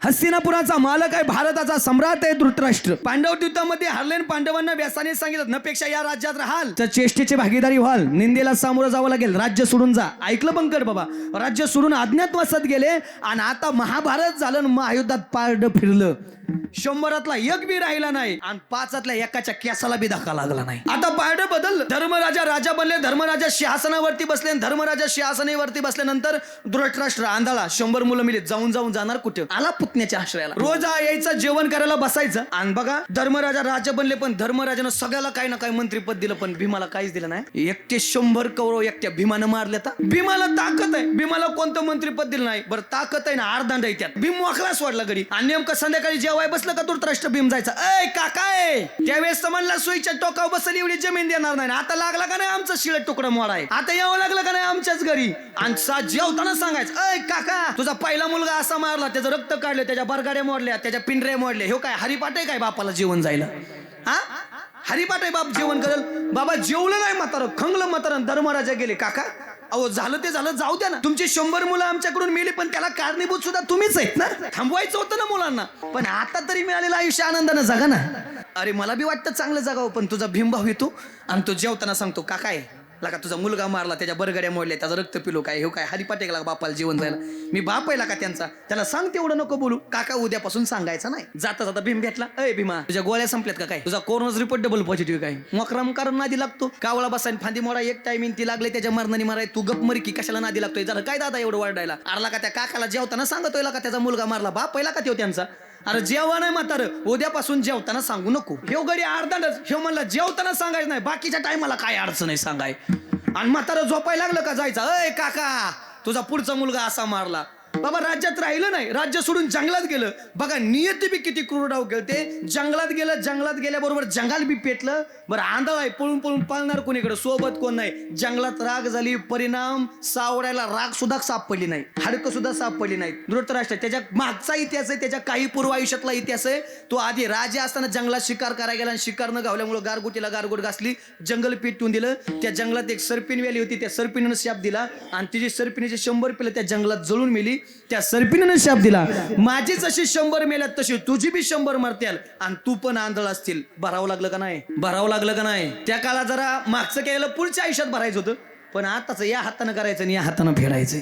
हस्तिनापुराचा मालक आहे, भारताचा सम्राट आहे धृतराष्ट्र. पांडव युद्धामध्ये हरलेन पांडवांना व्यासाने सांगितलं नपेक्षा या राज्यात राहाल तर चेष्टेची भागीदारी व्हाल, निंदेला सामोरं जावं लागेल, राज्य सोडून जा. ऐकलं बंकट बाबा, राज्य सोडून अज्ञातवासात गेले आणि आता महाभारत झालं, महायुद्धात पारड फिरलं. 100तला एक बी राहिला नाही आणि 5तल्या एकाच्या केसाला बी धक्का लागला नाही. आता पारड बदल, धर्मराजा राजा बनले, धर्मराजा सिंहासनावरती बसले. धर्मराजा सिंहासनावरती बसल्यानंतर धृतराष्ट्र आंधळा, 100 मुलं मिली, जाऊन जाणार कुठे? आला पुतण्याच्या आश्रयाला. रोज यायचं, जेवण करायला बसायचं. आणि बघा धर्मराजा राजा बनले, पण धर्मराजानं सगळ्याला काही ना काही मंत्रीपद दिलं, पण भीमाला काहीच दिलं नाही. एकटे 100 कौरव एकट्या भीमानं मारले. भीमाला ताकद आहे, भीमाला कोणतं मंत्रीपद दिलं नाही. बरं ताकद आहे ना, अर्धांड आहे त्यात. भीम मोकळा सोडला गडी आणि नेमकं संध्याकाळी जेवाय बसलं का धृतराष्ट्र भीम जायचा, ऐ काकाय त्यावेळेस म्हणला सुईच्या टोकावर बसली एवढी जमीन देणार नाही. आता लागला का नाही आमचं शिळ तुकडं मोडाय, आता यावं लागलं का नाही आमच्याच घरी. आणि जेवताना सांगायचं, ऐ काका तुझा पहिला मुलगा असा मारला, त्याचं रक्त काढलं, त्याच्या बरगाड्या मोडल्या, त्याच्या पिंढऱ्या मोडल्या. हे काय हरिपाठ आहे काय बापाला जेवण जायला? हा हरिपाठ आहे बाप जेवण करेल? बाबा जेवलं नाही म्हातारं, खंगलं म्हातारं. धर्मराजा गेले, काका अहो झालं ते झालं, जाऊ द्या ना. तुमची 100 मुलं आमच्याकडून मेली, पण त्याला कारणीभूत सुद्धा तुम्हीच आहेत ना. थांबवायचं होतं ना मुलांना. पण आता तरी मिळालेलं आयुष्य आनंदानं जगा ना. अरे मला बी वाटतं चांगलं जगावं, पण तुझा भीमभाव येतो आणि तो जेवताना सांगतो, काकाय लका तुझा मुलगा मारला, त्याच्या बरगड्या मोडल्या, त्याचं रक्त पिलो, काय हे काय हरिपाठ आहे का बापाला जेवण जायला? मी बाप आहे का त्यांचा, त्याला सांग तेवढं नको बोलू. काका उद्यापासून सांगायचं नाही. जाता भीम भेटला, अय भीमा तुझ्या गोळ्या संपल्यात का काय? तुझा कोरोनाच रिपोर्ट डबल पॉझिटिव्ह काय? मकराम कारण नादी लागतो, कावळा बसायला फांदी मोडा, एक टायमिंग ती लागले त्याच्या मरणाने माराय, तू गप मरी की कशाला नादी लागतोय? झालं काय दादा एवढं वाढायला? आरला का त्या काकाला जेवताना सांगतोय का त्याचा मुलगा मारला? बाप पहिला का तो त्यांचा? अरे जेव्हा नाही म्हातार, उद्यापासून जेवताना सांगू नको. हे गडी अर्धांडच, हे म्हणला जेवताना सांगायचं नाही, बाकीच्या टायमाला काय अडचण आहे सांगाय. आणि म्हातारा झोपायला लागलं का जायचं, अय काका तुझा पुढचा मुलगा असा मारला. बाबा राज्यात राहिलं नाही, राज्य सोडून जंगलात गेलं. बघा नियती बी किती क्रूर डाव खेळते. जंगलात गेलं, जंगलात गेल्याबरोबर जंगल बी पेटलं. बरं आंधळ आहे, पळून पळून पळणार कोणीकडे, सोबत कोण नाही. जंगलात राग झाली, परिणाम सावडायला राग सुद्धा सापडली नाही, हाडकं सुद्धा सापडली नाही. धृतराष्ट्र त्याच्या मागचा इतिहास आहे, त्याच्या काही पूर्व आयुष्यातला इतिहास आहे. तो आधी राजा असताना जंगलात शिकार करायला गेला आणि शिकार न गावल्यामुळे गारगोटीला गारगोट घासली, जंगल पेटून दिलं. त्या जंगलात एक सर्पिन व्याली होती, त्या सर्पिनीनं शाप दिला आणि तिची सर्पिणीची 100 पिलं त्या जंगलात जळून मेली. त्या सर्पिनीनं शाप दिला, माझी जशी 100 मेल्यात तशी तुझी बी 100 मरत्याल आणि तू पण आंधळ असतील. भरावं लागलं का नाही? भरावं लागलं का नाही? त्या काळात जरा मागचं केलेलं पुढच्या आयुष्यात भरायचं होतं, पण आताच या हातानं करायचं आणि या हातानं फेडायचं.